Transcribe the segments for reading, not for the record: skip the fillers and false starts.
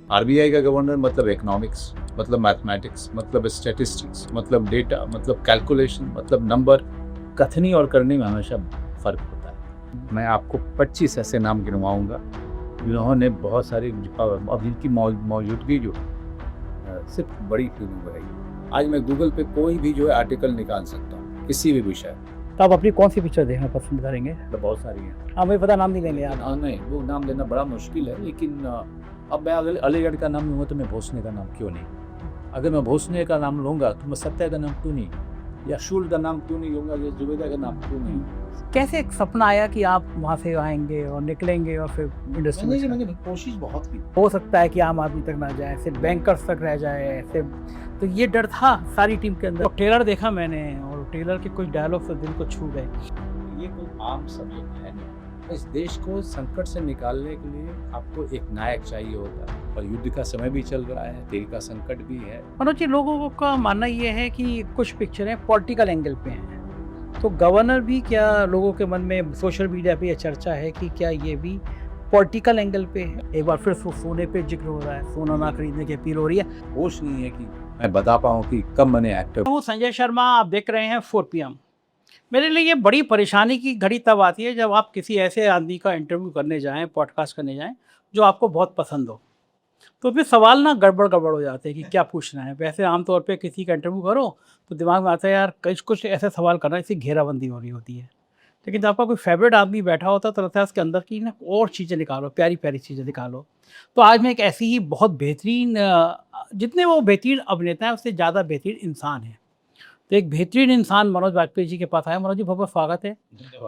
RBI का governor मतलब economics, मतलब मैथमेटिक्स, मतलब स्टैटिस्टिक्स, मतलब डेटा, मतलब कैलकुलेशन, मतलब नंबर। कथनी और करने में हमेशा फर्क होता है। मैं आपको 25 ऐसे नाम गिनवाऊंगा जिन्होंने बहुत सारी अब जिनकी मौजूदगी जो सिर्फ बड़ी फिल्म बनाई। आज मैं गूगल पे कोई भी जो है आर्टिकल निकाल सकता हूँ किसी भी विषय। तो आप अपनी कौन सी पिक्चर देखना पसंद करेंगे? तो बहुत सारी हैं। हाँ, मुझे पता, नाम नहीं लेंगे आप। हाँ नहीं, वो नाम लेना बड़ा मुश्किल है, लेकिन अब मैं अगर अलीगढ़ का नाम लूँगा तो मैं भोसले का नाम क्यों नहीं? अगर मैं भोसले का नाम लूँगा तो मैं सत्या का नाम क्यों नहीं, या शूल का नाम क्यों नहीं लूँगा, या जुबेदा का नाम क्यों नहीं? कैसे एक सपना आया कि आप वहाँ से आएंगे और निकलेंगे और फिर इंडस्ट्री में मैंने कोशिश बहुत की। हो सकता है कि आम आदमी तक ना जाए, सिर्फ बैंकर्स तक रह जाए ऐसे, तो ये डर था सारी टीम के अंदर। तो ट्रेलर देखा मैंने और ट्रेलर के कुछ डायलॉग तो दिल को छू गए। ये कोई आम सब्जेक्ट है नहीं। इस देश को संकट से निकालने के लिए आपको एक नायक चाहिए होता है, और युद्ध का समय भी चल रहा है, तेल का संकट भी है। मनोज जी, लोगों का मानना ये है कि कुछ पिक्चरें पॉलिटिकल एंगल पे हैं, तो गवर्नर भी क्या लोगों के मन में सोशल मीडिया पे ये चर्चा है कि क्या ये भी पॉलिटिकल एंगल पे है? एक बार फिर सोने पे जिक्र हो रहा है, सोना ना खरीदने की अपील हो रही है। होश नहीं है कि मैं बता पाऊँ कि कब मैंने एक्टर। हूँ संजय शर्मा, आप देख रहे हैं 4 PM। मेरे लिए ये बड़ी परेशानी की घड़ी तब आती है जब आप किसी ऐसे आदमी का इंटरव्यू करने जाएं, पॉडकास्ट करने जाएं, जो आपको बहुत पसंद हो, तो फिर सवाल ना गड़बड़ गड़बड़ हो जाते हैं कि क्या पूछना है। वैसे आमतौर पे किसी का इंटरव्यू करो तो दिमाग में आता है यार कुछ कुछ ऐसे सवाल करना, इससे घेराबंदी हो रही होती है। लेकिन जब आपका कोई फेवरेट आदमी बैठा होता है तो लगता है उसके अंदर की ना और चीज़ें निकालो, प्यारी प्यारी चीज़ें निकालो। तो आज मैं एक ऐसी ही बहुत बेहतरीन जितने वो बेहतरीन अभिनेता हैं उससे ज़्यादा बेहतरीन इंसान है, तो एक बेहतरीन इंसान मनोज वाजपेयी जी के पास आया। मनोज जी, बहुत बहुत स्वागत है।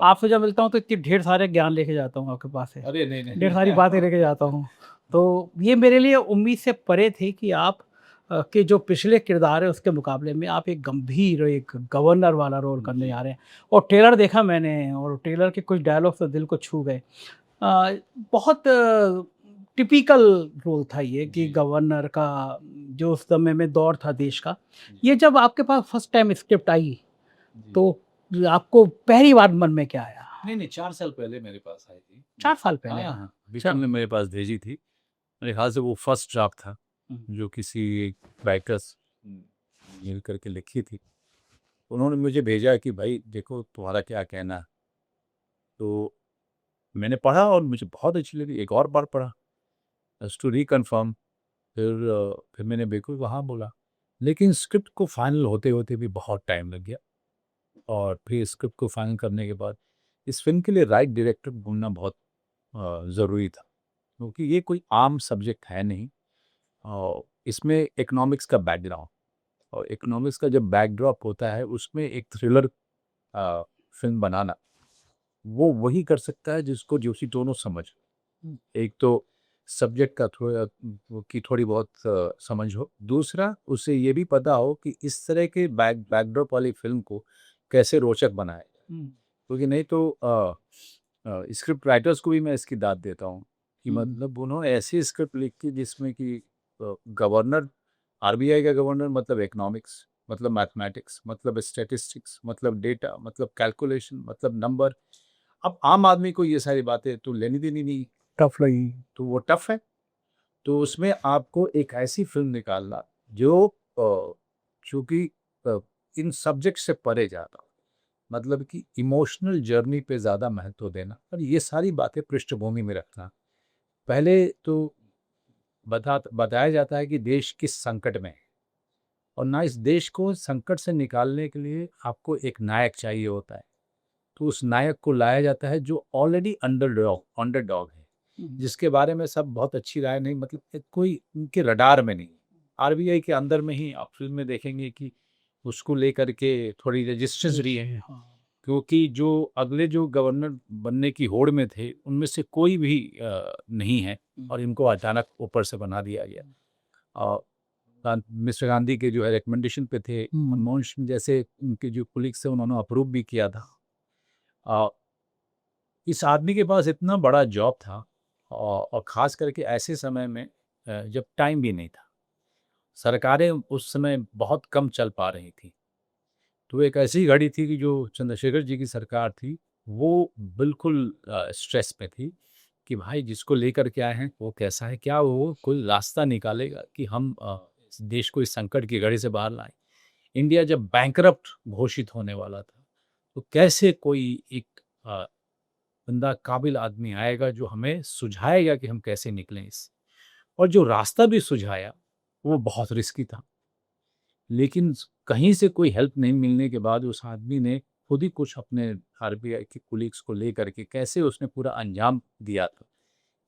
आपसे जब मिलता हूँ तो इतनी ढेर सारे ज्ञान लेके जाता हूँ आपके पास से, अरे नहीं ढेर सारी बातें लेके जाता हूँ। तो ये मेरे लिए उम्मीद से परे थे कि आप के जो पिछले किरदार है उसके मुकाबले में आप एक गंभीर, एक गवर्नर वाला रोल करने जा रहे हैं। और ट्रेलर देखा मैंने और ट्रेलर के कुछ डायलॉग तो दिल को छू गए। बहुत टिपिकल रोल था ये कि जी। गवर्नर का, जो उस समय में दौर था देश का। ये जब आपके पास फर्स्ट टाइम स्क्रिप्ट आई तो आपको पहली बार मन में क्या आया? नहीं 4 साल पहले मेरे पास आई थी। 4 साल पहले? हाँ, अच्छा। विपिन ने मेरे पास भेजी थी। मेरे ख्याल से वो फर्स्ट ड्राफ्ट था जो किसी राइटर्स मिल करके लिखी थी। उन्होंने मुझे भेजा कि भाई देखो तुम्हारा क्या कहना है। तो मैंने पढ़ा और मुझे बहुत अच्छी लगी, एक और बार पढ़ा टू रिकन्फर्म। फिर मैंने बिल्कुल वहाँ बोला, लेकिन स्क्रिप्ट को फाइनल होते होते भी बहुत टाइम लग गया। और फिर स्क्रिप्ट को फाइनल करने के बाद इस फिल्म के लिए राइट डायरेक्टर ढूंढना बहुत ज़रूरी था, क्योंकि ये कोई आम सब्जेक्ट है नहीं। और इसमें इकोनॉमिक्स का बैकग्राउंड, और इकोनॉमिक्स का जब बैकड्रॉप होता है उसमें एक थ्रिलर फिल्म बनाना, वो वही कर सकता है जिसको जोशी दोनों समझ। एक तो सब्जेक्ट का थोड़ा की थोड़ी बहुत समझ हो, दूसरा उसे ये भी पता हो कि इस तरह के बैकड्रॉप वाली फिल्म को कैसे रोचक बनाए। क्योंकि नहीं तो स्क्रिप्ट राइटर्स को भी मैं इसकी दाद देता हूँ कि मतलब उन्होंने ऐसी स्क्रिप्ट लिखी जिसमें कि गवर्नर, आरबीआई का गवर्नर मतलब इकोनॉमिक्स, मतलब मैथमेटिक्स, मतलब स्टैटिस्टिक्स, मतलब डेटा, मतलब कैलकुलेशन, मतलब नंबर। अब आम आदमी को ये सारी बातें तो लेनी देनी नहीं, टफ लगी। तो वो टफ है। तो उसमें आपको एक ऐसी फिल्म निकालना जो चूंकि इन सब्जेक्ट से परे जाता हो, मतलब कि इमोशनल जर्नी पे ज़्यादा महत्व देना और ये सारी बातें पृष्ठभूमि में रखना। पहले तो बताया जाता है कि देश किस संकट में है, और ना इस देश को संकट से निकालने के लिए आपको एक नायक चाहिए होता है। तो उस नायक को लाया जाता है जो ऑलरेडी अंडरडॉग है, जिसके बारे में सब बहुत अच्छी राय नहीं, मतलब कोई उनके रडार में नहीं। आरबीआई के अंदर में ही आप फिल्म में देखेंगे कि उसको लेकर के थोड़ी रेजिस्टेंस रही है, क्योंकि जो अगले जो गवर्नर बनने की होड़ में थे उनमें से कोई भी नहीं है, और इनको अचानक ऊपर से बना दिया गया। और मिस्टर गांधी के जो है रिकमेंडेशन पे थे, मनमोहन सिंह जैसे उनके जो कुलीग्स थे उन्होंने अप्रूव भी किया था। अ, इस आदमी के पास इतना बड़ा जॉब था, और ख़ास करके ऐसे समय में जब टाइम भी नहीं था, सरकारें उस समय बहुत कम चल पा रही थी। तो एक ऐसी घड़ी थी कि जो चंद्रशेखर जी की सरकार थी वो बिल्कुल स्ट्रेस में थी, कि भाई जिसको लेकर के आए हैं वो कैसा है, क्या वो कोई रास्ता निकालेगा कि हम इस देश को इस संकट की घड़ी से बाहर लाएं। इंडिया जब बैंकरप्ट घोषित होने वाला था, तो कैसे कोई एक अ, बंदा काबिल आदमी आएगा जो हमें सुझाएगा कि हम कैसे निकलें इससे। और जो रास्ता भी सुझाया वो बहुत रिस्की था, लेकिन कहीं से कोई हेल्प नहीं मिलने के बाद उस आदमी ने खुद ही कुछ अपने आरबीआई के कुलीग्स को लेकर के कैसे उसने पूरा अंजाम दिया था,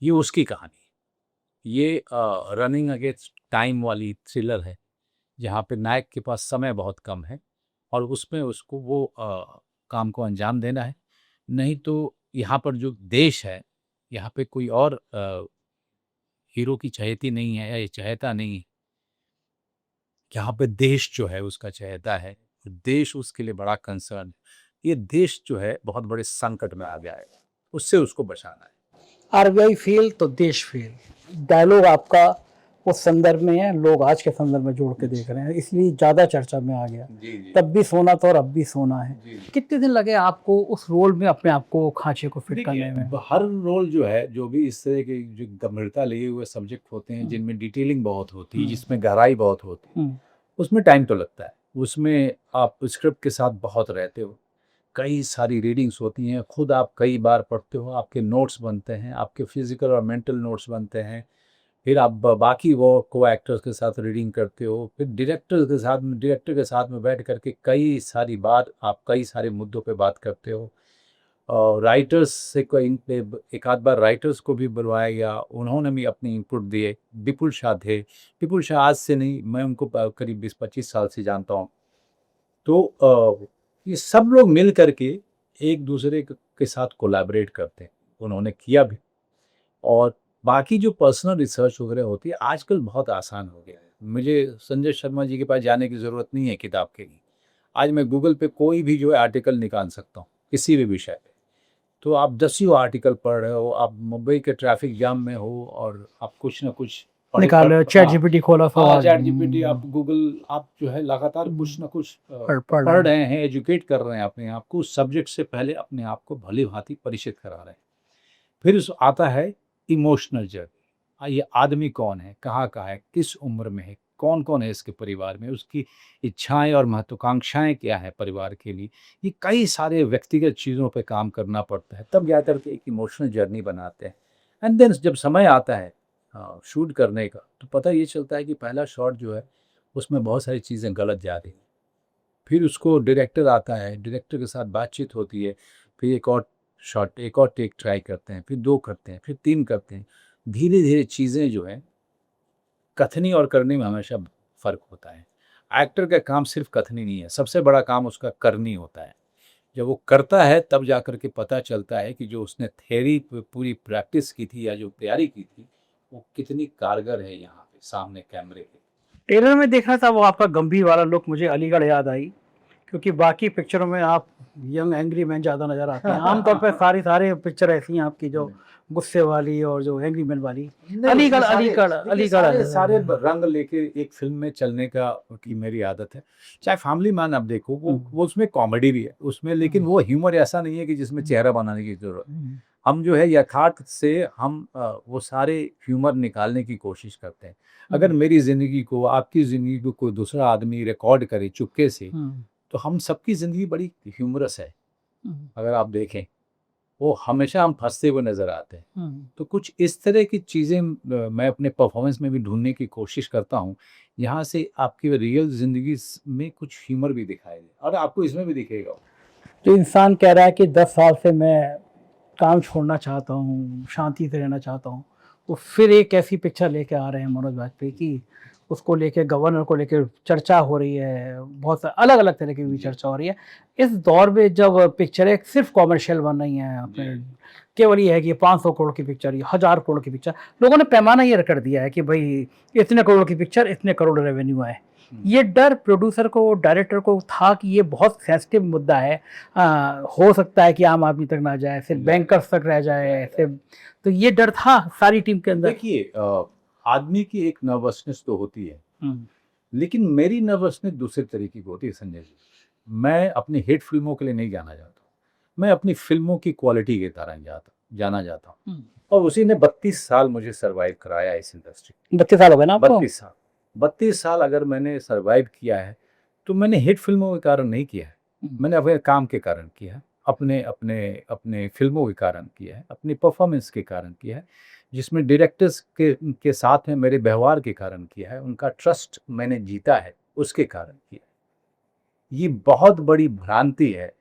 ये उसकी कहानी है। ये रनिंग अगेंस्ट टाइम वाली थ्रिलर है, जहाँ पे नायक के पास समय बहुत कम है और उसमें उसको वो काम को अंजाम देना है। नहीं तो यहाँ पर जो देश है, यहाँ पे कोई और हीरो की चहेती नहीं है या ये चहेता नहीं है। यहाँ पे देश जो है उसका चहेता है, देश उसके लिए बड़ा कंसर्न है। ये देश जो है बहुत बड़े संकट में आ गया है, उससे उसको बचाना है। आरबीआई फेल तो देश फेल, डायलॉग आपका उस संदर्भ में है, लोग आज के संदर्भ में जोड़ के देख रहे हैं, इसलिए ज़्यादा चर्चा में आ गया। जी जी तब भी सोना था और अब भी सोना है। जी। कितने दिन लगे आपको उस रोल में अपने आप को खांचे को फिट करने में? हर रोल जो है, जो भी इस तरह के जो गंभीरता लिए हुए सब्जेक्ट होते हैं, जिनमें डिटेलिंग बहुत होती है, जिसमें गहराई बहुत होती है, उसमें टाइम तो लगता है। उसमें आप स्क्रिप्ट के साथ बहुत रहते हो, कई सारी रीडिंग्स होती हैं, खुद आप कई बार पढ़ते हो, आपके नोट्स बनते हैं, आपके फिजिकल और मेंटल नोट्स बनते हैं। फिर आप बाकी वो को एक्टर्स के साथ रीडिंग करते हो, फिर डायरेक्टर के साथ में बैठ करके कई सारी बार आप कई सारे मुद्दों पे बात करते हो। और राइटर्स से कोई एक आध बार राइटर्स को भी बुलवाया गया, उन्होंने भी अपनी इनपुट दिए। विपुल शाह थे, विपुल शाह आज से नहीं, मैं उनको करीब 20-25 साल से जानता हूँ। तो ये सब लोग मिल करके एक दूसरे के साथ कोलैबोरेट करते हैं, उन्होंने किया भी। और बाकी जो पर्सनल रिसर्च वगैरह होती है आजकल बहुत आसान हो गया है, मुझे संजय शर्मा जी के पास जाने की ज़रूरत नहीं है किताब के लिए। आज मैं गूगल पे कोई भी जो है आर्टिकल निकाल सकता हूँ किसी भी विषय पे। तो आप दसियों आर्टिकल पढ़ रहे हो, आप मुंबई के ट्रैफिक जाम में हो और आप कुछ ना कुछ निकाल रहे हो, चैट जीपीटी खोला चैट जीपीटी, आप गूगल, आप जो है लगातार कुछ ना कुछ पढ़ रहे हैं, एजुकेट कर रहे हैं अपने आप को, उस सब्जेक्ट से पहले अपने आप को भली भांति परिचित करा रहे हैं। फिर आता है इमोशनल जर्नी। ये आदमी कौन है, कहाँ है, किस उम्र में है, कौन कौन है इसके परिवार में, उसकी इच्छाएं और महत्वाकांक्षाएं क्या है परिवार के लिए। ये कई सारे व्यक्तिगत चीज़ों पे काम करना पड़ता है, तब जा करके एक इमोशनल जर्नी बनाते हैं। एंड देन जब समय आता है शूट करने का, तो पता ये चलता है कि पहला शॉट जो है उसमें बहुत सारी चीज़ें गलत जा रही हैं। फिर उसको डायरेक्टर आता है, डायरेक्टर के साथ बातचीत होती है, फिर एक और शॉट, एक और टेक ट्राई करते हैं, फिर 2 करते हैं, फिर 3 करते हैं। धीरे-धीरे चीज़ें जो हैं, कथनी और करनी में हमेशा फ़र्क होता है। एक्टर का काम सिर्फ़ कथनी नहीं है, सबसे बड़ा काम उसका करनी होता है। जब वो करता है तब जाकर के पता चलता है कि जो उसने थियरी पे पूरी प्रैक्टिस की थी या जो तैयारी की थी, वो कितनी कारगर है यहाँ पे सामने कैमरे के। ट्रेलर में देखा था वो आपका गंभीर वाला लुक, मुझे अलीगढ़ याद आई, क्योंकि बाकी पिक्चरों में आप यंग एंग्री मैन ज़्यादा नज़र आते हैं। आमतौर पर सारे पिक्चर ऐसी हैं आपकी जो गुस्से वाली और जो एंग्री मैन वाली। अलीगढ़ सारे रंग लेके एक फिल्म में चलने की मेरी आदत है। चाहे फैमिली मैन आप देखो, वो उसमें कॉमेडी भी है उसमें, लेकिन वो ह्यूमर ऐसा नहीं है कि जिसमें चेहरा बनाने की जरूरत। हम जो है यथार्थ से हम वो सारे ह्यूमर निकालने की कोशिश करते हैं। अगर मेरी जिंदगी को, आपकी जिंदगी को कोई दूसरा आदमी रिकॉर्ड करे चुपके से, तो हम सबकी ज़िंदगी बड़ी ह्यूमरस है। अगर आप देखें, वो हमेशा हम फँसते हुए नज़र आते हैं। तो कुछ इस तरह की चीज़ें मैं अपने परफॉर्मेंस में भी ढूँढने की कोशिश करता हूँ, यहाँ से आपकी रियल ज़िंदगी में कुछ ह्यूमर भी दिखाई दे, और आपको इसमें भी दिखेगा। जो इंसान कह रहा है कि 10 साल से मैं काम छोड़ना चाहता हूँ, शांति से रहना चाहता हूँ, वो फिर एक ऐसी पिक्चर लेके आ रहे हैं मनोज वाजपेयी की, उसको लेके, गवर्नर को लेके चर्चा हो रही है, बहुत अलग अलग तरह की भी चर्चा हो रही है। इस दौर में जब पिक्चरें सिर्फ कॉमर्शियल बन रही हैं, अपने केवल ये है कि 500 करोड़ की पिक्चर, 1000 करोड़ की पिक्चर, लोगों ने पैमाना ये कर दिया है कि भाई इतने करोड़ की पिक्चर, इतने करोड़ रेवेन्यू आए। ये डर प्रोड्यूसर को, डायरेक्टर को था कि ये बहुत सेंसिटिव मुद्दा है, हो सकता है कि आम आदमी तक ना जाए, सिर्फ बैंकर्स तक रह जाए ऐसे, तो ये डर था सारी टीम के अंदर। देखिए, आदमी की एक नर्वसनेस तो होती है, लेकिन मेरी नर्वसनेस दूसरे तरीके की होती है संजय जी। मैं अपनी हिट फिल्मों के लिए नहीं जाना चाहता, मैं अपनी फिल्मों की क्वालिटी के कारण जाना जाता हूँ। और उसी ने 32 साल मुझे सरवाइव कराया इस इंडस्ट्री। 32 साल हो गए ना आपको? 32 साल अगर मैंने सरवाइव किया है तो मैंने हिट फिल्मों के कारण नहीं किया है, मैंने अपने काम के कारण किया है, अपने अपने अपने फिल्मों के कारण किया है, अपनी परफॉर्मेंस के कारण किया है, जिसमें डायरेक्टर्स के साथ में मेरे व्यवहार के कारण किया है, उनका ट्रस्ट मैंने जीता है उसके कारण किया है। ये बहुत बड़ी भ्रांति है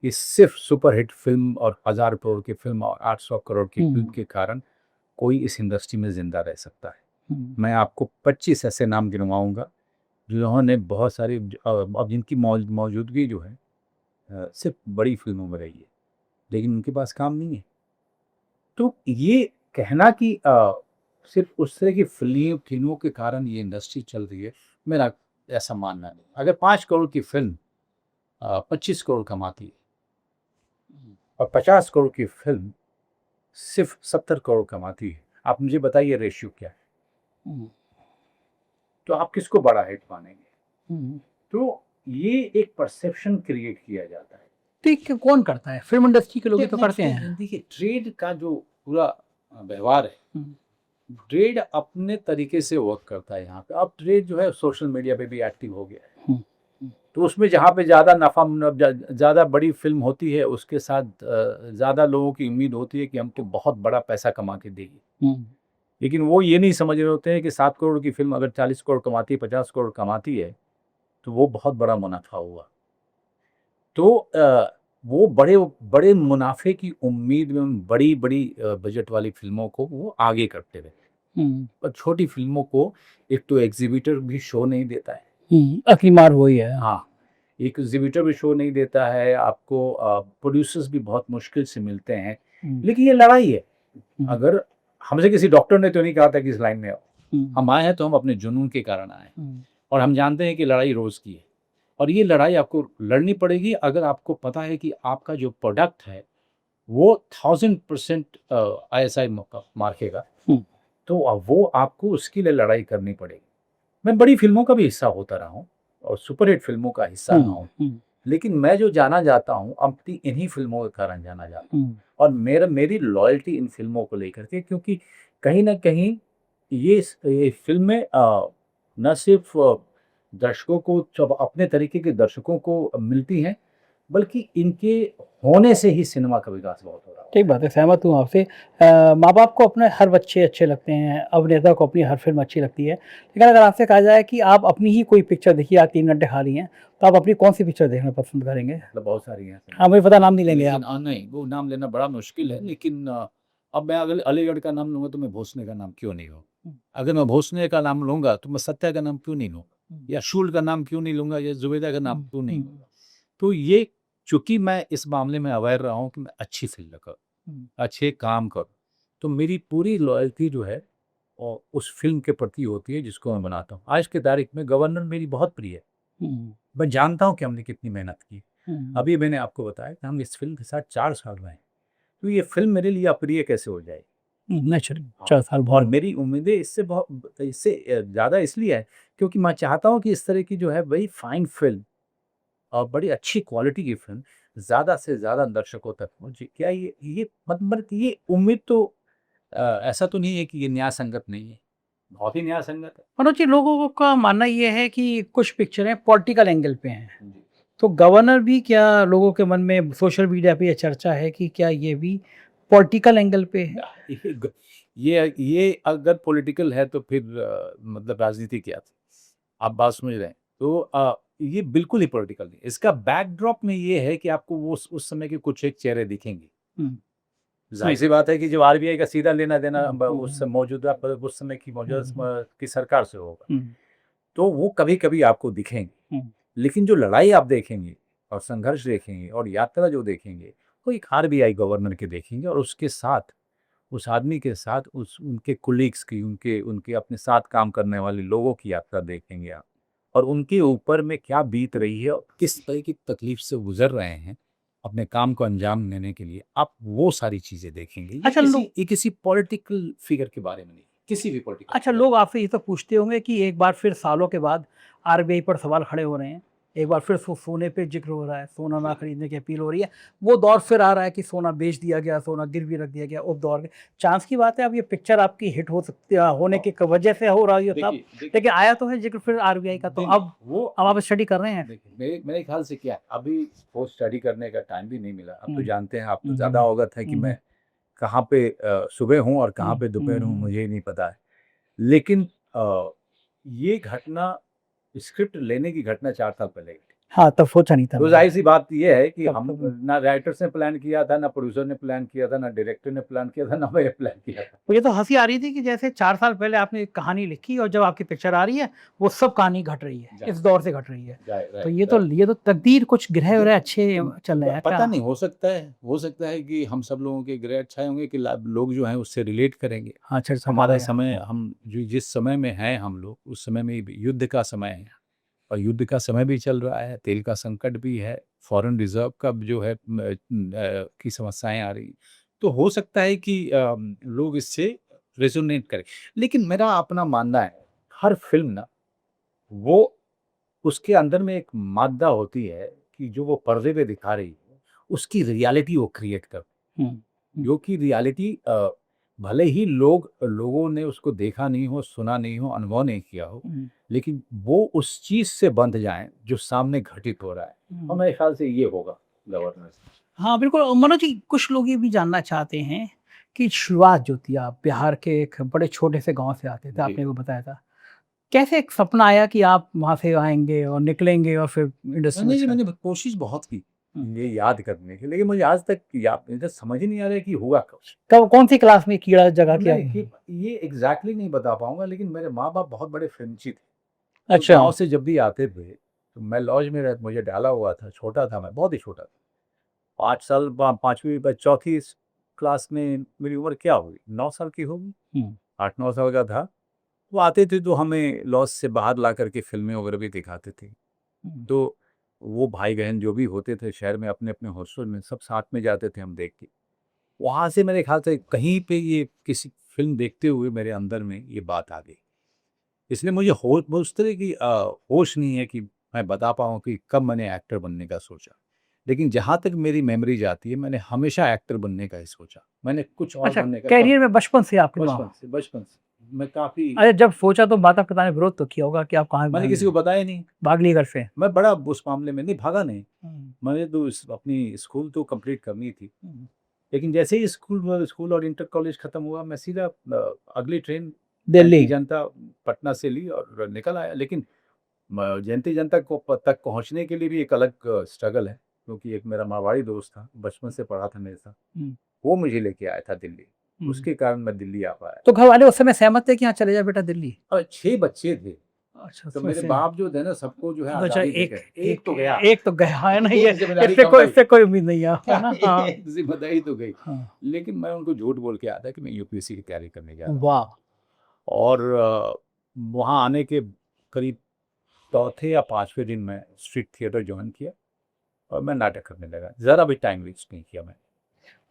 कि सिर्फ सुपरहिट फिल्म और 1000 करोड़ की फिल्म और 800 करोड़ की फिल्म के कारण कोई इस इंडस्ट्री में जिंदा रह सकता है। मैं आपको 25 ऐसे नाम गिनवाऊंगा जिन्होंने बहुत सारी अब जिनकी मौजूदगी जो है सिर्फ बड़ी फिल्मों में रही है, लेकिन उनके पास काम नहीं है। तो ये कहना कि सिर्फ उस तरह की फिल्मों के कारण ये इंडस्ट्री चल रही है, मेरा ऐसा मानना नहीं। अगर 5 करोड़ की फिल्म 25 करोड़ कमाती है और 50 करोड़ की फिल्म सिर्फ 70 करोड़ कमाती है, आप मुझे बताइए रेशियो क्या है? तो आप किसको बड़ा हिट मानेंगे? तो ये एक परसेप्शन क्रिएट किया जाता है। ठीक है, कौन करता है? फिल्म इंडस्ट्री के लोग ही तो करते हैं। देखिए, ट्रेड का जो पूरा व्यवहार है, ट्रेड अपने तरीके से वर्क करता है। यहाँ पे अब ट्रेड जो है सोशल मीडिया पे भी एक्टिव हो गया है, तो उसमें जहाँ पे ज़्यादा नफा ज़्यादा बड़ी फिल्म होती है उसके साथ ज़्यादा लोगों की उम्मीद होती है कि हमको बहुत बड़ा पैसा कमा के देगी। लेकिन वो ये नहीं समझ रहे होते हैं कि 7 करोड़ की फिल्म अगर 40 करोड़ कमाती है, 50 करोड़ कमाती है, तो वो बहुत बड़ा मुनाफा हुआ। तो वो बड़े बड़े मुनाफे की उम्मीद में बड़ी बड़ी बजट वाली फिल्मों को वो आगे करते रहे, और छोटी फिल्मों को एक तो एग्जीबिटर भी शो नहीं देता है। असली मार वही है। हाँ, एक एग्जीबिटर भी शो नहीं देता है आपको, प्रोड्यूसर्स भी बहुत मुश्किल से मिलते हैं। लेकिन ये लड़ाई है। अगर हमसे किसी डॉक्टर ने तो नहीं कहा था कि इस लाइन में आओ, हम आए हैं तो हम अपने जुनून के कारण आए, और हम जानते हैं कि लड़ाई रोज की है, और ये लड़ाई आपको लड़नी पड़ेगी अगर आपको पता है कि आपका जो प्रोडक्ट है वो 1000% ISI मार्केगा, तो वो आपको उसके लिए लड़ाई करनी पड़ेगी। मैं बड़ी फिल्मों का भी हिस्सा होता रहा हूँ और सुपरहिट फिल्मों का हिस्सा रहा हूँ, लेकिन मैं जो जाना जाता हूँ अपनी इन्हीं फिल्मों के कारण जाना जाता हूँ, और मेरी लॉयल्टी इन फिल्मों को लेकर के, क्योंकि कहीं ना कहीं ये फिल्में न सिर्फ दर्शकों को, जब अपने तरीके के दर्शकों को मिलती हैं, बल्कि इनके होने से ही सिनेमा का विकास बहुत हो रहा है। ठीक बात है, सहमत हूँ आपसे। माँ बाप को अपने हर बच्चे अच्छे लगते हैं, अभिनेता को अपनी हर फिल्म अच्छी लगती है, लेकिन अगर आपसे कहा जाए कि आप अपनी ही कोई पिक्चर देखिए, आप 3 घंटे खाली हैं, तो आप अपनी कौन सी पिक्चर देखना पसंद करेंगे? मतलब बहुत सारी हैं। हाँ, मुझे पता, नाम नहीं लेंगे आप। नहीं, वो नाम लेना बड़ा मुश्किल है, लेकिन अब मैं अगर अलीगढ़ का नाम लूंगा तो मैं भोसले का नाम क्यों नहीं लूँ? अगर मैं भोसले का नाम लूंगा तो मैं सत्या का नाम क्यों नहीं लूँ, या शूल का नाम क्यों नहीं लूंगा, या जुबेदा का नाम क्यों नहीं लूंगा? तो ये, चूंकि मैं इस मामले में अवेयर रहा हूँ कि मैं अच्छी फिल्म करूँ, अच्छे काम करूँ, तो मेरी पूरी लॉयल्टी जो है और उस फिल्म के प्रति होती है जिसको मैं बनाता हूँ। आज की तारीख में गवर्नर मेरी बहुत प्रिय है। मैं जानता हूँ कि हमने कितनी मेहनत की। अभी मैंने आपको बताया कि हम इस फिल्म के साथ 4 साल रहे, तो ये फिल्म मेरे लिए अप्रिय कैसे हो जाएगी? नेचुरली 4 साल और बहुत। मेरी उम्मीदें इससे ज़्यादा इसलिए है क्योंकि मैं चाहता हूँ कि इस तरह की जो है बड़ी फाइन फिल्म और बड़ी अच्छी क्वालिटी की फिल्म ज़्यादा से ज़्यादा दर्शकों तक पहुँचे। क्या ये मतलब ये उम्मीद तो ऐसा तो नहीं है कि ये न्याय संगत नहीं है, बहुत ही न्याय संगत है। मनोज जी, लोगों का मानना ये है कि कुछ पिक्चरें पॉलिटिकल एंगल पे हैं, जी। तो गवर्नर भी, क्या लोगों के मन में सोशल मीडिया पे ये चर्चा है कि क्या ये भी पॉलिटिकल एंगल पे है? ये अगर पॉलिटिकल है तो फिर मतलब राजनीति क्या थी? आप बात समझ रहे हैं? तो ये बिल्कुल ही पॉलिटिकल नहीं। इसका बैकड्रॉप में ये है कि आपको वो उस समय के कुछ एक चेहरे दिखेंगे। ज़ाहिर-सी बात है कि जो आरबीआई का सीधा लेना-देना उस समय की मौजूदा की सरकार से होगा, तो वो कभी-कभी आपको दिखेंगे। लेकिन जो लड़ाई आप देखेंगे और संघर्ष देखेंगे और यात्रा जो देखेंगे, वो एक आरबीआई गवर्नर के देखेंगे, और उसके साथ, उस आदमी के साथ उनके कोलीग्स की, उनके उनके अपने साथ काम करने वाले लोगों की यात्रा देखेंगे आप, और उनके ऊपर में क्या बीत रही है और किस तरह की तकलीफ से गुजर रहे हैं अपने काम को अंजाम देने के लिए, आप वो सारी चीजें देखेंगे। अच्छा, ये किसी पॉलिटिकल फिगर के बारे में नहीं, किसी भी पॉलिटिकल। अच्छा, लोग आपसे ये तो पूछते होंगे कि एक बार फिर सालों के बाद आरबीआई पर सवाल खड़े हो रहे हैं, एक बार फिर सोने पे जिक्र हो रहा है, सोना ना खरीदने की अपील हो रही है। वो दौर फिर आ रहा है कि सोना बेच दिया गया, सोना गिरवी रख दिया गया, उस दौर के चांस की बात है। अब ये पिक्चर आपकी हिट हो सकती है, होने की वजह से हो रही है तब, लेकिन आया तो है जिक्र फिर आरबीआई का, तो अब आप स्टडी कर रहे हैं। देखिए मेरे ख्याल से क्या है, अभी वो स्टडी करने का टाइम भी नहीं मिला। अब तो जानते हैं आप तो ज़्यादा अवगत है कि मैं कहाँ पे सुबह हूँ और कहाँ पे दोपहर हूँ, मुझे ही नहीं पता है। लेकिन ये घटना, स्क्रिप्ट लेने की घटना 4 साल पहले की। हाँ, तब सोचा नहीं था। तो जाहिर सी बात ये है कि तब हम तो- ना राइटर्स ने प्लान किया था, ना प्रोड्यूसर ने प्लान किया था, ना डायरेक्टर ने प्लान किया था, ना मैं प्लान किया था। मुझे तो हंसी आ रही थी कि जैसे 4 साल पहले आपने एक कहानी लिखी और जब आपकी पिक्चर आ रही है वो सब कहानी घट रही है, इस दौर से घट रही है। तो ये तो तकदीर, कुछ ग्रह वगैरह अच्छे चल रहे हैं। पता नहीं, हो सकता है कि हम सब लोगों के ग्रह अच्छाए होंगे कि लोग जो हैं उससे रिलेट करेंगे। हाँ, हमारा समय, हम जो जिस समय में हैं हम लोग, उस समय में युद्ध का समय है और युद्ध का समय भी चल रहा है, तेल का संकट भी है, फॉरेन रिजर्व का जो है की समस्याएं आ रही। तो हो सकता है कि लोग इससे रेजोनेट करें। लेकिन मेरा अपना मानना है, हर फिल्म ना, वो उसके अंदर में एक मादा होती है कि जो वो पर्दे पे दिखा रही है, उसकी रियलिटी वो क्रिएट कर, जो कि रियलिटी भले ही लोगों ने उसको देखा नहीं हो, सुना नहीं हो, अनुभव नहीं किया हो, लेकिन वो उस चीज से बंध जाएं जो सामने घटित हो रहा है। और मेरे ख्याल से ये होगा गवर्नेंस। हाँ बिल्कुल। मनोज जी, कुछ लोग ये भी जानना चाहते हैं कि शुरुआत जो थी, आप बिहार के एक बड़े छोटे से गांव से आते थे, आपने वो बताया था, कैसे एक सपना आया कि आप वहां से आएंगे और निकलेंगे और फिर इंडस्ट्री में? मैंने कोशिश बहुत की ये याद करने की, लेकिन मुझे आज तक मुझे समझ ही नहीं आ रहा है कि हुआ कब, कौन सी क्लास में कीड़ा जगह किया? ये एग्जैक्टली नहीं बता पाऊंगा, लेकिन मेरे माँ बाप बहुत बड़े फिल्मची थे। अच्छा। गांव से जब भी आते थे तो मैं लॉज में मुझे डाला हुआ था, छोटा था मैं, बहुत ही छोटा था, 5 साल, 5वीं चौथी क्लास में मेरी उम्र क्या होगी, 9 साल की होगी, 8-9 साल का था। वो आते थे तो हमें लॉज से बाहर ला करके फिल्में वगैरह भी दिखाते थे। तो वो भाई बहन जो भी होते थे शहर में, अपने अपने हॉस्टल में सब साथ में जाते थे हम देख के। वहाँ से मेरे ख्याल से कहीं पे ये किसी फिल्म देखते हुए मेरे अंदर में ये बात आ गई। इसलिए मुझे उस तरह की होश नहीं है कि मैं बता पाऊँ कि कब मैंने एक्टर बनने का सोचा। लेकिन जहाँ तक मेरी मेमोरी जाती है, मैंने हमेशा एक्टर बनने का ही सोचा। मैंने कुछ और बनने का कैरियर में बचपन से आपके बचपन से मैं काफ़ी। अरे जब सोचा तो माता पिता ने विरोध तो किया होगा कि आप कहाँ? मैंने किसी को बताया नहीं, भाग लिए घर से? मैं बड़ा उस मामले में नहीं भागा नहीं। मैंने तो अपनी स्कूल तो कंप्लीट करनी थी, लेकिन जैसे ही स्कूल और इंटर कॉलेज खत्म हुआ, मैं सीधा अगली ट्रेन दिल्ली जनता पटना से ली और निकल आया। लेकिन जयंती जनता तक पहुंचने के लिए भी एक अलग स्ट्रगल है, क्योंकि एक मेरा मारवाड़ी दोस्त था, बचपन से पढ़ा था मेरे साथ, वो मुझे लेके आया था दिल्ली, उसके कारण मैं दिल्ली आ पाया। तो घर वाले उस समय सहमत थे कि हाँ चले जा बेटा दिल्ली? और 6 बच्चे थे। अच्छा, तो मेरे बाप जो थे ना, सबको जो है अच्छा, आज़ादी देके, एक तो गया, है ना, ये जिम्मेदारी इससे कोई उम्मीद नहीं है ना। हाँ। जिम्मेदारी तो गई। हाँ। लेकिन मैं उनको झूठ बोल के आया था कि मैं यूपीएससी की तैयारी करने जा रहा हूँ। वाह। और वहाँ आने के करीब चौथे या 5वें दिन मैं स्ट्रीट थिएटर ज्वाइन किया और मैं नाटक करने लगा। ज़रा भी टाइम वेस्ट नहीं किया मैं।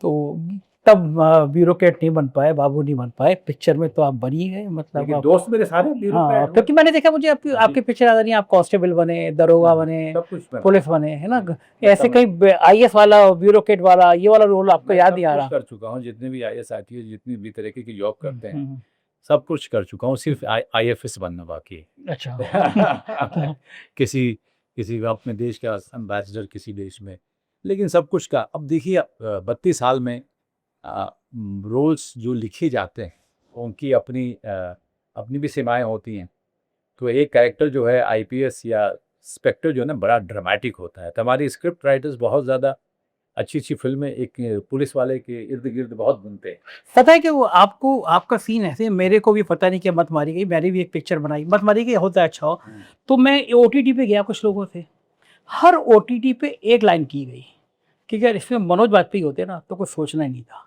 तो तब ब्यूरोक्रेट नहीं बन पाए, बाबू नहीं बन पाए, पिक्चर में तो आप बन ही गए, मतलब दोस्त मेरे सारे ब्यूरोक्रेट हुए। क्योंकि मैंने देखा, मुझे आपकी पिक्चर याद नहीं, आप कांस्टेबल बने, दरोगा बने, सब कुछ पुलिस बने, है ना? ऐसे कहीं आईएएस वाला, ब्यूरोक्रेट वाला, ये वाला रोल आपको याद नहीं आ रहा? कर चुका हूँ, जितने भी आईएएस आईपीएस जितनी भी तरीके की जॉब करते हैं, सब कुछ कर चुका हूँ, सिर्फ आईएफएस बनना बाकी है। अच्छा। किसी अपने देश का एम्बेसडर किसी देश में, लेकिन सब कुछ का। अब देखिए 32 साल में रोल्स जो लिखे जाते हैं उनकी अपनी भी सीमाएं होती हैं। तो एक कैरेक्टर जो है आईपीएस या इंस्पेक्टर जो है ना, बड़ा ड्रामेटिक होता है। तो हमारी स्क्रिप्ट राइटर्स बहुत ज़्यादा अच्छी फिल्में एक पुलिस वाले के इर्द गिर्द बहुत बनते हैं। पता है कि वो आपको, आपका सीन ऐसे, मेरे को भी पता नहीं कि मत मारी गई, मैंने भी एक पिक्चर बनाई, मत मारी गई होता है अच्छा हो, तो मैं ओटीटी पे गया कुछ लोगों से, हर ओटीटी पे एक लाइन की गई कि यार इसमें मनोज वाजपेयी होते ना तो कुछ सोचना ही नहीं था।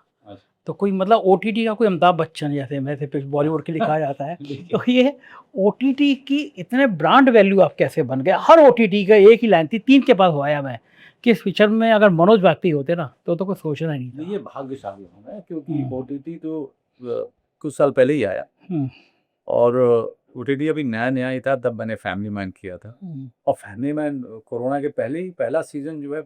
तो कोई मतलब ओटीटी का कोई अमिताभ बच्चन जैसे वैसे बॉलीवुड के लिए कहा जाता है। तो ये ओटीटी की इतने ब्रांड वैल्यू आप कैसे बन गए? हर ओटीटी का एक ही लाइन थी, 3 के पास आया मैं कि इस पिक्चर में अगर मनोज वाजपेयी होते ना तो कुछ सोचना ही नहीं था। ये भाग्यशाली हूँ मैं, क्योंकि ओटीटी तो कुछ साल पहले ही आया। और ओटीटी अभी नया नया ही था, तब मैंने फैमिली मैन किया था। और फैमिली मैन कोरोना के पहले ही पहला सीजन जो है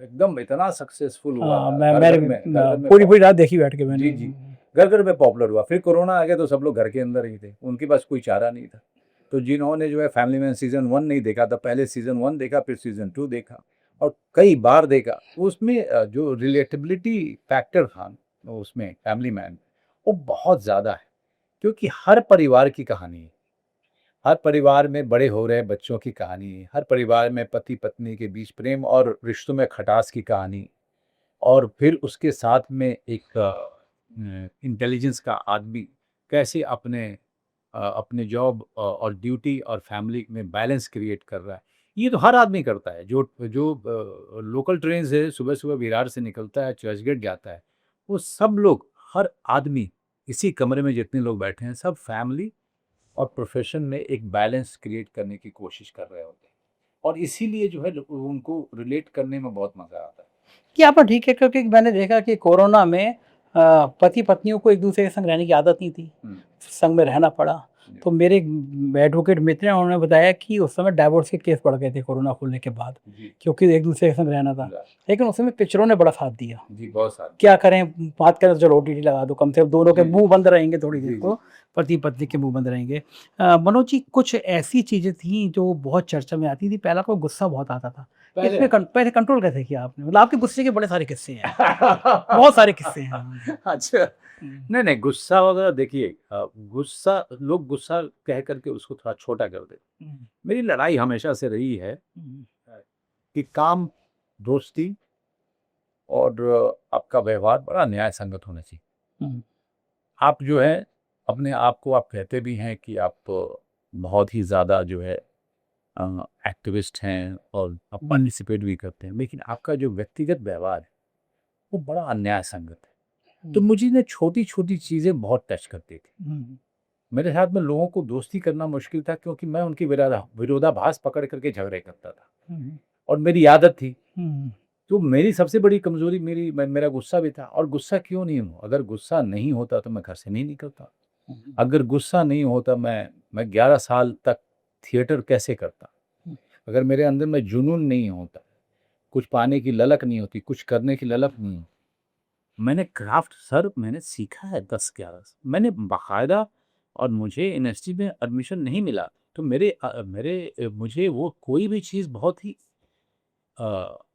एकदम इतना सक्सेसफुल हुआ हाँ, था, मैं घर घर में पूरी पूरी रात देखी बैठ के मैंने। जी जी, घर घर में पॉपुलर हुआ। फिर कोरोना आ गया तो सब लोग घर के अंदर ही थे, उनके पास कोई चारा नहीं था। तो जिन्होंने जो है फैमिली मैन सीजन 1 नहीं देखा था, पहले सीजन 1 देखा, फिर सीजन 2 देखा और कई बार देखा। उसमें जो रिलेटेबिलिटी फैक्टर था उसमें फैमिली मैन, वो बहुत ज़्यादा है, क्योंकि हर परिवार की कहानी है। हर परिवार में बड़े हो रहे बच्चों की कहानी है, हर परिवार में पति पत्नी के बीच प्रेम और रिश्तों में खटास की कहानी, और फिर उसके साथ में एक इंटेलिजेंस का आदमी कैसे अपने जॉब और ड्यूटी और फैमिली में बैलेंस क्रिएट कर रहा है। ये तो हर आदमी करता है। जो जो लोकल ट्रेन से सुबह सुबह विरार से निकलता है, चर्चगेट जाता है, वो सब लोग, हर आदमी, इसी कमरे में जितने लोग बैठे हैं, सब फैमिली और प्रोफेशन में एक बैलेंस क्रिएट करने की कोशिश कर रहे होते हैं। और इसीलिए जो है उनको रिलेट करने में बहुत मज़ा आता है। कि आप ठीक है, क्योंकि मैंने देखा कि कोरोना में पति पत्नियों को एक दूसरे के संग रहने की आदत नहीं थी, संग में रहना पड़ा। तो मेरे एक एडवोकेट मित्र हैं, उन्होंने बताया कि उस समय डाइवोर्स के केस बढ़ गए थे कोरोना खुलने के बाद, क्योंकि एक दूसरे के संग रहना था। लेकिन उस समय पिक्चरों ने बड़ा साथ दिया। जी, बहुत सारा। क्या करें, बात करें तो चलो ओटीटी लगा दो, कम से कम दोनों के जी, मुंह बंद रहेंगे, थोड़ी जी, देर जी। को पति पत्नी के मुंह बंद रहेंगे। मनोज जी, कुछ ऐसी चीजें थी जो बहुत चर्चा में आती थी। पहला को गुस्सा बहुत आता था, इसमें पहले कंट्रोल कैसे किया आपने? मतलब आपके गुस्से के बड़े सारे किस्से हैं, बहुत सारे किस्से हैं। अच्छा, नहीं नहीं, गुस्सा वगैरह देखिए, गुस्सा, लोग गुस्सा कह करके उसको थोड़ा छोटा कर देते। मेरी लड़ाई हमेशा से रही है कि काम, दोस्ती और आपका व्यवहार बड़ा न्याय संगत होना चाहिए। आप जो है अपने आप को, आप कहते भी हैं कि आप बहुत ही ज़्यादा जो है एक्टिविस्ट हैं और आप पार्टिसिपेट भी करते हैं, लेकिन आपका जो व्यक्तिगत व्यवहार है वो बड़ा अन्याय संगत है। तो मुझे ना छोटी छोटी चीज़ें बहुत टच करती थी। मेरे साथ में लोगों को दोस्ती करना मुश्किल था, क्योंकि मैं उनकी विरोधाभास पकड़ करके झगड़े करता था, और मेरी आदत थी। तो मेरी सबसे बड़ी कमजोरी मेरा गुस्सा भी था। और गुस्सा क्यों नहीं हूँ? अगर गुस्सा नहीं होता तो मैं घर से नहीं निकलता। अगर गुस्सा नहीं होता, मैं 11 साल तक थिएटर कैसे करता? अगर मेरे अंदर में जुनून नहीं होता, कुछ पाने की ललक नहीं होती, कुछ करने की ललक नहीं होती। मैंने क्राफ्ट सर मैंने सीखा है 10-11 से। मैंने बाकायदा, और मुझे यूनिवर्सिटी में एडमिशन नहीं मिला, तो मुझे वो कोई भी चीज़ बहुत ही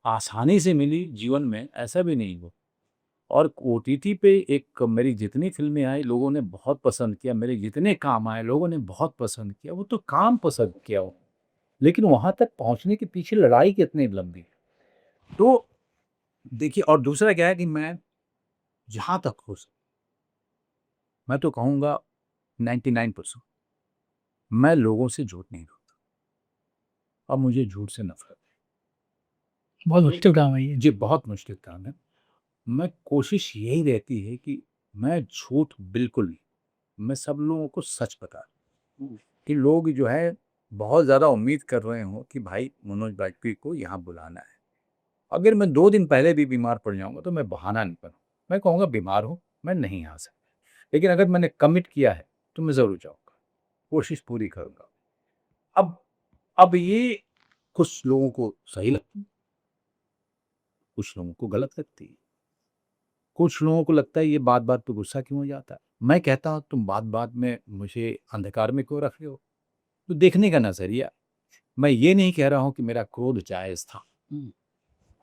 आसानी से मिली जीवन में, ऐसा भी नहीं हुआ। और ओटीटी पे एक मेरी जितनी फ़िल्में आई, लोगों ने बहुत पसंद किया, मेरे जितने काम आए, लोगों ने बहुत पसंद किया। वो तो काम पसंद किया हो, लेकिन वहाँ तक पहुँचने के पीछे लड़ाई कितनी लंबी है। तो देखिए, और दूसरा क्या है कि मैं जहाँ तक हो सके, मैं तो कहूँगा 99% मैं लोगों से झूठ नहीं बोलता, और मुझे झूठ से नफ़रत बहुत है। मुश्किल काम है ये। जी, बहुत मुश्किल काम है। मैं कोशिश यही रहती है कि मैं झूठ बिल्कुल नहीं, मैं सब लोगों को सच बता दूँ, कि लोग जो है बहुत ज़्यादा उम्मीद कर रहे हों कि भाई मनोज वाजपेयी को यहाँ बुलाना है। अगर मैं 2 दिन पहले भी बीमार पड़ जाऊँगा तो मैं बहाना नहीं करूँ, मैं कहूँगा बीमार हूँ, मैं नहीं आ सकता। लेकिन अगर मैंने कमिट किया है तो मैं ज़रूर जाऊँगा, कोशिश पूरी करूँगा। अब अब ये कुछ लोगों को सही लगती है, कुछ लोगों को गलत लगती है। कुछ लोगों को लगता है ये बात-बात पे गुस्सा क्यों हो जाता है। मैं कहता हूँ तुम बात-बात में मुझे अंधकार में क्यों रख रहे हो? तो देखने का नज़रिया। मैं ये नहीं कह रहा हूँ कि मेरा क्रोध जायज़ था।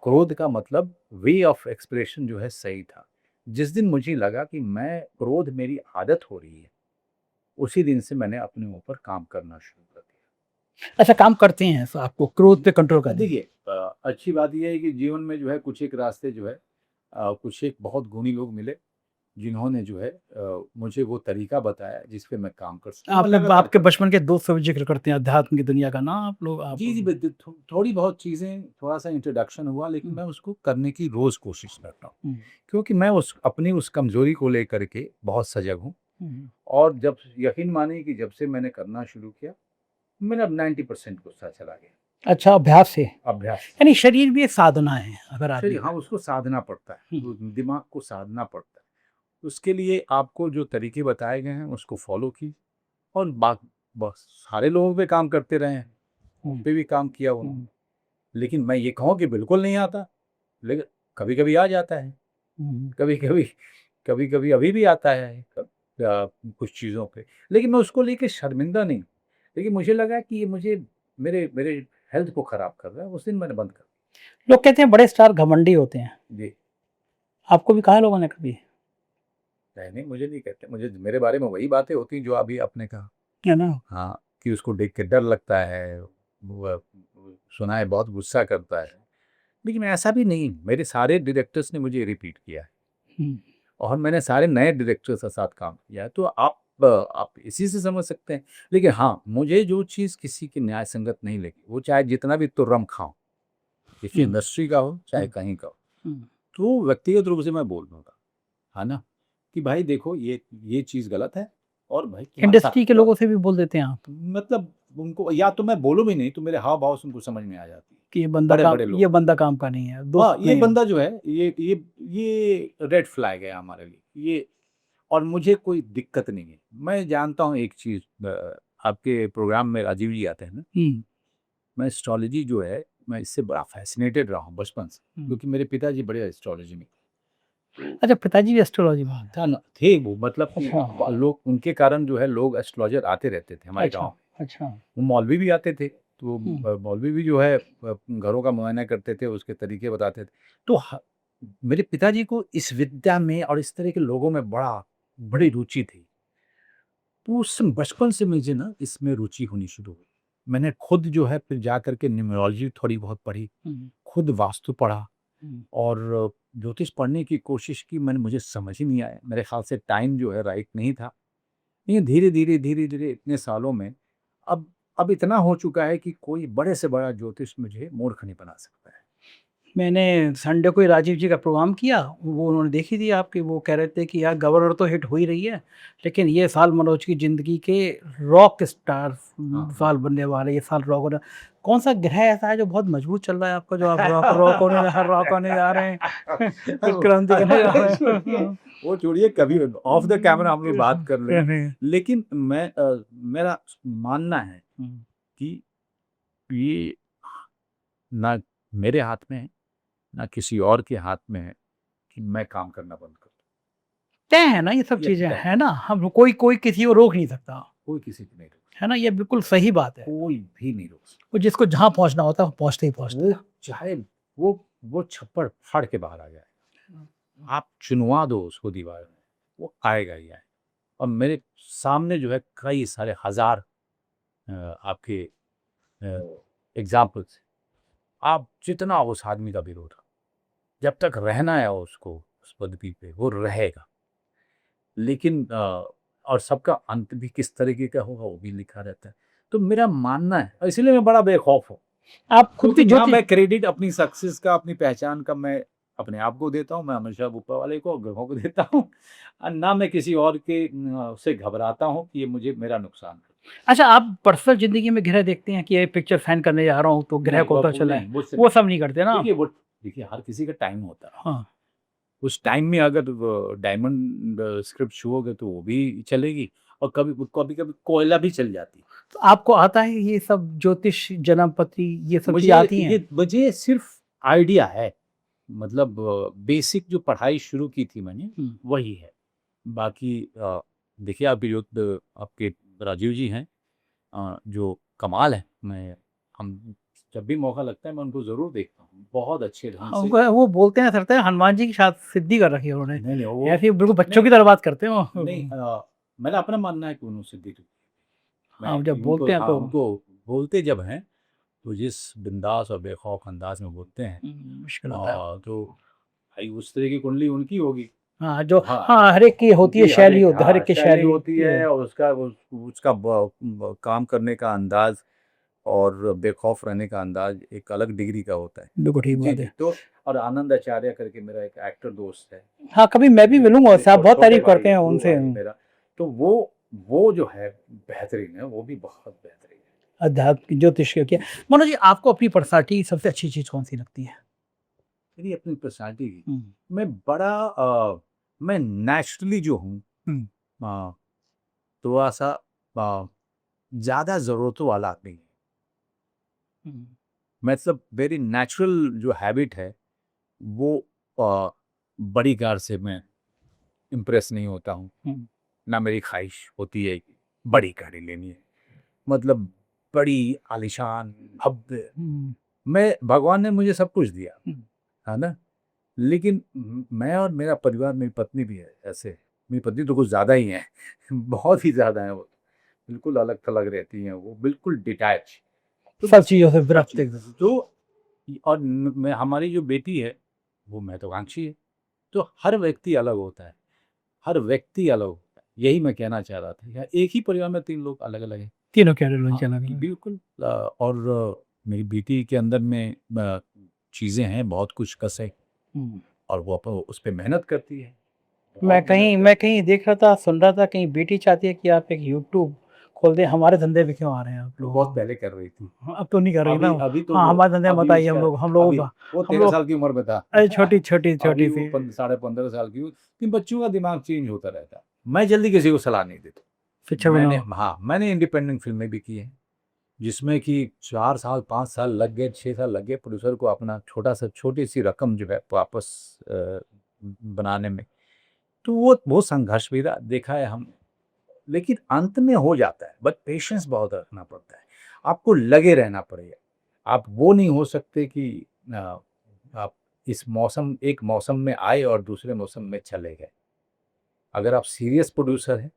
क्रोध का मतलब वे ऑफ एक्सप्रेशन जो है सही था। जिस दिन मुझे लगा कि मैं क्रोध मेरी आदत हो रही है, उसी दिन से मैंने अपने ऊपर काम करना शुरू कर दिया। अच्छा, काम करते हैं तो आपको क्रोध पे कंट्रोल करना है। देखिए, अच्छी बात ये है कि जीवन में जो है कुछ एक रास्ते जो है, कुछ एक बहुत गुणी लोग मिले, जिन्होंने जो है मुझे वो तरीका बताया जिस पे मैं काम कर सकूँ। आपने आपके बचपन के दोस्त से जिक्र करते हैं अध्यात्म की दुनिया का ना, आप लोग आप जी, जी, थोड़ी बहुत चीज़ें, थोड़ा-सा इंट्रोडक्शन हुआ, लेकिन मैं उसको करने की रोज़ कोशिश करता हूँ। क्योंकि मैं अपनी उस कमज़ोरी को लेकर के बहुत सजग हूँ। और जब यकीन मानिए कि जब से मैंने करना शुरू किया, मेरा अब 90% गुस्सा चला गया। अच्छा, अभ्यास से, अभ्यास। यानी शरीर भी एक साधना है अगर आप। हाँ, उसको साधना पड़ता है, तो दिमाग को साधना पड़ता है। उसके लिए आपको जो तरीके बताए गए हैं उसको फॉलो कीजिए, और बस सारे लोगों पे काम करते रहे हैं, उन पे भी काम किया उन्होंने। हम्म, लेकिन मैं ये कहूँ कि बिल्कुल नहीं आता, लेकिन कभी कभी आ जाता है, कभी कभी कभी कभी अभी भी आता है कुछ चीज़ों पे। लेकिन मैं उसको लेके शर्मिंदा नहीं, लेकिन मुझे लगा कि ये मुझे मेरे मेरे हेल्थ को ख़राब कर रहा है, उस दिन मैंने बंद कर लोग कहते हैं बड़े स्टार घमंडी होते हैं, दिया। जी, आपको भी कहा है लोगों ने कभी? नहीं मुझे नहीं कहते, मुझे मेरे बारे में वही बातें होती हैं जो अभी आपने कहा। है ना? हाँ, कि उसको देख के डर लगता है, वो सुना है बहुत गुस्सा करता है, लेकिन ऐसा भी नहीं। मेरे सारे डायरेक्टर्स ने मुझे रिपीट किया है हम्म, और मैंने सारे नए डायरेक्टर्स के साथ काम किया है, तो आप इसी से समझ सकते हैं। लेकिन हाँ, मुझे जो चीज़ किसी की न्याय संगत नहीं लगी, वो चाहे जितना भी तुर्रम खाऊं, किसी हम्म, इंडस्ट्री का हो चाहे हम्म, कहीं का हो, हम्म। तो व्यक्तिगत रूप से मैं बोल दूंगा, है ना, कि भाई देखो ये चीज़ गलत है, और भाई तुम्हारे साथ इंडस्ट्री के लोगों से भी बोल देते हैं आप मतलब उनको, या तो मैं बोलूँ भी नहीं तो मेरे हाव भाव से उनको समझ में आ जाती है, कि बड़े बड़े लोग। ये बंदा काम का नहीं है, हाँ, दोस्त ये नहीं है। बंदा जो है ये रेड फ्लैग है हमारे लिए ये। और मुझे कोई दिक्कत नहीं है। मैं जानता हूँ एक चीज़, आपके प्रोग्राम में राजीव जी आते हैं ना, हम्म, मैं एस्ट्रोलॉजी जो है, मैं इससे बड़ा फैसिनेटेड रहा हूँ बचपन से, हम्म। क्योंकि मेरे पिताजी बड़े एस्ट्रोलॉजी में अच्छा, पिताजी भी एस्ट्रोलॉजी में हैं? था ना, थे वो, मतलब कि अच्छा, लोग उनके कारण जो है लोग एस्ट्रोलॉजर आते रहते थे हमारे गाँव अच्छा, में। अच्छा। वो मौलवी भी आते थे, तो हम्म, मौलवी भी जो है घरों का मुआयना करते थे, उसके तरीके बताते थे। तो मेरे पिताजी को इस विद्या में और इस तरह के लोगों में बड़ी रुचि थी। तो उस बचपन से मुझे ना इसमें रुचि होनी शुरू हुई। मैंने खुद जो है फिर जा करके न्यूमरोलॉजी थोड़ी बहुत पढ़ी, हम्म, खुद वास्तु पढ़ा, हम्म। और ज्योतिष पढ़ने की कोशिश की। मुझे समझ ही नहीं आया, मेरे ख्याल से टाइम जो है राइट नहीं था। लेकिन धीरे-धीरे इतने सालों में अब इतना हो चुका है कि कोई बड़े से बड़ा ज्योतिष मुझे मूर्ख नहीं बना सकता है। मैंने संडे को ही राजीव जी का प्रोग्राम किया, वो उन्होंने देखी थी आपकी, वो कह रहे थे कि यार गवर्नर तो हिट हो ही रही है, लेकिन ये साल मनोज की ज़िंदगी के रॉक स्टार हाँ, साल बनने वाला है, ये साल रॉक होना। कौन सा ग्रह ऐसा है जो बहुत मजबूत चल रहा है आपका, जो आप रॉक होने जा रहे हैं कुछ क्रांति करने जा रहे हैं? वो छोड़िए, कभी ऑफ द कैमरा हम लोग बात कर कह लेंगे। रहे हैं। लेकिन मेरा मानना है हम्म। कि ये ना मेरे हाथ में है, ना किसी और के हाथ में है कि मैं काम करना बंद कर दूँ। तय है ना ये सब ये चीज़ें, तय है ना? हम कोई कोई किसी को रोक नहीं सकता, कोई किसी को नहीं रोक सकता, है ना? ये बिल्कुल सही बात है। कोई भी नहीं रोक सकता। वो जिसको जहाँ पहुँचना होता है वो पहुँचते ही पहुँचता वो है। चाहे वो छप्पड़ फाड़ के बाहर आ जाए, आप चुनवा दो उसको दीवार में, वो आएगा ही आएगा। और मेरे सामने जो है कई सारे हज़ार आपके एग्ज़ाम्पल्स। आप जितना उस आदमी का विरोध करो, जब तक रहना है उसको उस पदवी पे, वो रहेगा। लेकिन और सबका अंत भी किस तरीके का होगा वो भी लिखा रहता है। तो मेरा मानना है, और इसलिए मैं बड़ा बेखौफ हूँ, आप खुद भी क्योंकि यहाँ ज्योतिष मैं क्रेडिट अपनी सक्सेस का, अपनी पहचान का मैं अपने आप को देता हूँ, मैं हमेशा ऊपर वाले को, ग्रहों को देता हूँ, और ना मैं किसी और के से घबराता हूँ कि ये मुझे मेरा नुकसान करे। अच्छा, आप पर्सनल ज़िंदगी में ग्रह देखते हैं कि ये पिक्चर साइन करने जा रहा हूँ तो ग्रह नहीं, को पता चला है, नहीं, मुझसे वो नहीं। सब नहीं करते ना आप? देखिए हर किसी का टाइम होता है। हाँ। उस टाइम में अगर डायमंड स्क्रिप्ट छुओगे तो वो भी चलेगी, और कभी-कभी कोयला भी चल जाती है। तो आपको आता है ये सब ज्योतिष, जन्मपत्री, ये सब चीज़ें आती हैं? मुझे सिर्फ़ आइडिया है, मतलब बेसिक जो पढ़ाई शुरू की थी मैंने, हुँ। वही है। बाकी देखिए आपके राजीव जी हैं, जो कमाल है। हम जब भी मौका लगता है मैं उनको ज़रूर देखता हूँ। बहुत अच्छे ढंग हाँ, से। वो बोलते हैं सरते हनुमान जी की शायद सिद्धि कर रखी है उन्होंने। नहीं, नहीं, वो ऐसे ही बिल्कुल बच्चों नहीं, की तरह बात करते हैं वो। नहीं, मेरा अपना मानना है कि उन्होंने सिद्धि की। मैं हाँ, जब उनको, बोलते हैं हाँ, तो उनको बोलते जब हैं, तो जिस बिंदास और बेखौफ अंदाज़ में बोलते हैं, मुश्किल होता है। तो भाई उस तरह की कुंडली उनकी होगी। हाँ, जो हाँ, हाँ, हर एक की होती है उनकी शैली, होती हर एक की शैली शैली होती है, और उसका काम करने का अंदाज़ और बेखौफ रहने का अंदाज़ एक अलग डिग्री का होता है। बिल्कुल ठीक जी, बात जी। है। तो और आनंद आचार्य करके मेरा एक एक्टर दोस्त है। हाँ, कभी मैं भी जी, मिलूँगा मेरे उससे, आप बहुत छोटे तारीफ़ भाई करते है, हैं गुरु उनसे। भाई है मेरा। तो वो जो है बेहतरीन है, वो भी बहुत बेहतरीन है। अध्यात्म ज्योतिष का किया। जी। मनोज जी, आपको अपनी पर्सनैलिटी सबसे अच्छी चीज़ कौन-सी लगती है? मेरी अपनी पर्सनैलिटी की, हुँ, मैं नेचुरली जो हूँ, हुँ, अ, थोड़ा-सा ज़्यादा ज़रूरतों वाला आदमी है। मतलब वेरी नेचुरल जो हैबिट है वो बड़ी कार से मैं इम्प्रेस नहीं होता हूँ, ना मेरी ख्वाहिश होती है कि बड़ी गाड़ी लेनी है, मतलब बड़ी आलिशान भव्य। मैं भगवान ने मुझे सब कुछ दिया है ना, लेकिन मैं और मेरा परिवार, मेरी पत्नी भी है ऐसे, मेरी पत्नी तो कुछ ज़्यादा ही है बहुत ही ज़्यादा है वो, बिल्कुल अलग थलग रहती हैं वो, बिल्कुल डिटैच सब चीज़ों से विरक्त एकदम। तो और मैं, हमारी जो बेटी है वो महत्वाकांक्षी है। तो हर व्यक्ति अलग होता है, हर व्यक्ति अलग होता है, यही मैं कहना चाह रहा था। एक ही परिवार में 3 लोग अलग अलग हैं। तीनों कैरियर हाँ, चला गया। बिल्कुल। और मेरी बेटी के अंदर में चीज़ें हैं, बहुत कुछ कस है और वो उस पर मेहनत करती है। मैं कहीं देख रहा था, सुन रहा था, कहीं बेटी चाहती है कि आप एक यूट्यूब खोल दें। हमारे धंधे में क्यों आ रहे हैं आप लोग? बहुत पहले कर रही थी, अब तो नहीं कर रही ना। अभी तो हाँ, हमारे धंधे में अभी बताइए। उसका हम लोगों अभी का वो हम 13 लोग साल की उम्र में था। अरे छोटी अभी वो सी 15 साढ़े 15 साल की, लेकिन बच्चों का दिमाग चेंज होता रहता है। मैं जल्दी किसी को सलाह नहीं देता। पिक्चर बनाओ। मैंने इंडिपेंडेंट फिल्में भी की हैं, जिसमें कि 4 साल 5 साल लग गए, 6 साल लग गए प्रोड्यूसर को अपना छोटी सी रकम जो है वापस बनाने में। तो वो संघर्ष भी देखा है हमने, लेकिन अंत में हो जाता है। बट पेशेंस बहुत रखना पड़ता है, आपको लगे रहना पड़ेगा। आप वो नहीं हो सकते कि आप एक मौसम में आए और दूसरे मौसम में चले गए। अगर आप सीरियस प्रोड्यूसर हैं,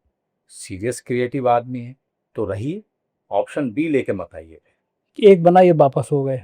सीरियस क्रिएटिव आदमी हैं, तो रहिए, ऑप्शन बी लेके मत आइए। एक बनाइए वापस हो गए।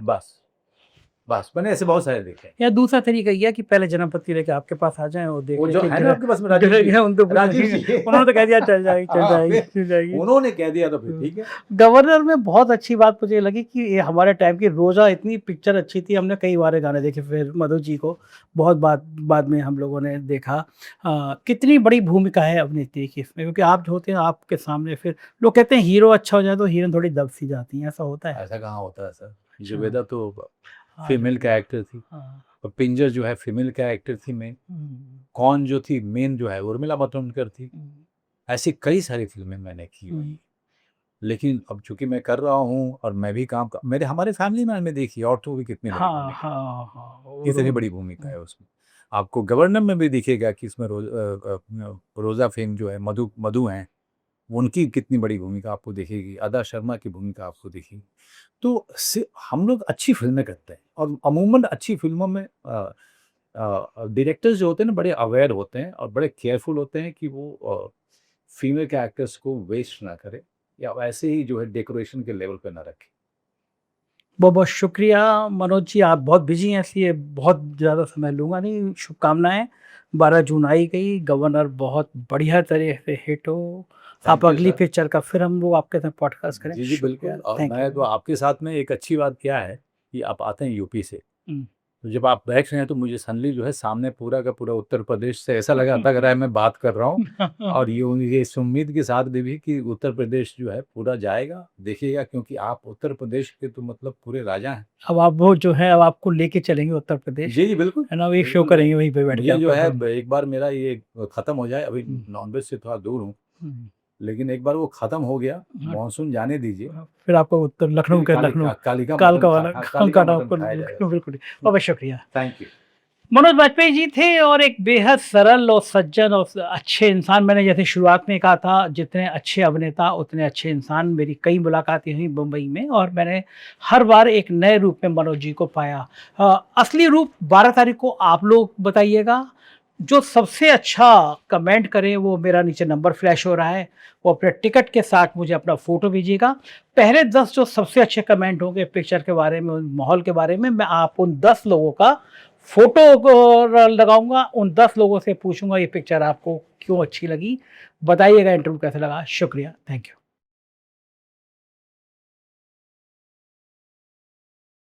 बस मैंने ऐसे बहुत सारे देखे हैं। या दूसरा तरीका यह कि पहले जन्म पत्री लेके आपके पास आ जाएं और देख वो लें जो कि है ना आपके पास में राजीव ग्रह जी, हैं, उनको राजीव जी। उन्होंने तो कह दिया चल जाएगी। उन्होंने कह दिया तो फिर ठीक है। गवर्नर में बहुत अच्छी बात मुझे लगी कि ये हमारे टाइम की रोजा इतनी पिक्चर अच्छी थी, हमने कई बार गाने देखे। फिर मधु जी को बहुत बाद में हम लोगों ने देखा। कितनी बड़ी भूमिका है अभिनेत्री की इसमें, क्योंकि आप जो होते हैं आपके सामने, फिर लोग कहते हैं हीरो अच्छा हो जाए तो हीरोइन थोड़ी दब सी जाती है, ऐसा होता है? ऐसा कहाँ होता है सर? जुबेदा तो हाँ, फीमेल कैरेक्टर थी, हाँ। और पिंजर जो है फीमेल कैरेक्टर थी मेन। कौन जो थी मेन जो है उर्मिला मातोंडकर थी। ऐसी कई सारी फिल्में मैंने की हुई, लेकिन अब चूंकि मैं कर रहा हूँ और मैं भी मेरे हमारे फैमिली में मैंने देखी, और तो भी कितनी बड़ी हाँ भूमिका, हाँ कितनी बड़ी भूमिका है उसमें। आपको गवर्नर में भी दिखेगा कि इसमें रोजा फेम जो है मधु हैं, उनकी कितनी बड़ी भूमिका आपको दिखेगी, अदा शर्मा की भूमिका आपको दिखेगी। तो हम लोग अच्छी फिल्में करते हैं, और अमूमन अच्छी फिल्मों में डायरेक्टर्स जो होते हैं ना बड़े अवेयर होते हैं और बड़े केयरफुल होते हैं कि वो फीमेल कैरेक्टर्स को वेस्ट ना करे, या वैसे ही जो है डेकोरेशन के लेवल पे ना रखे। बहुत बहुत शुक्रिया मनोज जी, आप बहुत बिजी हैं इसलिए बहुत ज़्यादा समय लूँगा नहीं। शुभकामनाएं। 12 जून आई गई, गवर्नर बहुत बढ़िया तरीके से हिट हो। आप you, अगली sir. पिक्चर का फिर हम लोग आपके साथ पॉडकास्ट करें। जी बिल्कुल। और मैं तो आपके साथ में एक अच्छी बात क्या है कि आप आते हैं यूपी से, तो जब आप बैठ रहे हैं तो मुझे सडनली जो है सामने पूरा का पूरा उत्तर प्रदेश से ऐसा लग रहा है मैं बात कर रहा हूँ। और ये इस उम्मीद के साथ भी कि उत्तर प्रदेश जो है पूरा जाएगा, देखिएगा, क्योंकि आप उत्तर प्रदेश के तो मतलब पूरे राजा हैं। अब आप वो जो है अब आपको लेके चलेंगे उत्तर प्रदेश। जी बिल्कुल, है ना, एक शो करेंगे वहीं पे बैठ के। ये जो है एक बार मेरा ये खत्म हो जाए, अभी नॉनवेज से थोड़ा दूर हूँ, लेकिन एक बार वो खत्म हो गया, मानसून जाने दीजिए, फिर आपको उत्तर लखनऊ कालका वाला आपको बिल्कुल। बहुत शुक्रिया, थैंक यू। मनोज वाजपेयी जी थे, और एक बेहद सरल और सज्जन और अच्छे इंसान। मैंने जैसे शुरुआत में कहा था, जितने अच्छे अभिनेता उतने अच्छे इंसान। मेरी कई मुलाकातें हुई मुंबई में, और मैंने हर बार एक नए रूप में मनोज जी को पाया। असली रूप 12 तारीख को आप लोग बताइएगा। जो सबसे अच्छा कमेंट करे, वो मेरा नीचे नंबर फ्लैश हो रहा है, वो अपने टिकट के साथ मुझे अपना फ़ोटो भेजिएगा। पहले 10 जो सबसे अच्छे कमेंट होंगे पिक्चर के बारे में, माहौल के बारे में, मैं आप उन 10 लोगों का फ़ोटो लगाऊंगा। उन 10 लोगों से पूछूंगा ये पिक्चर आपको क्यों अच्छी लगी, बताइएगा इंटरव्यू कैसे लगा। शुक्रिया, थैंक यू।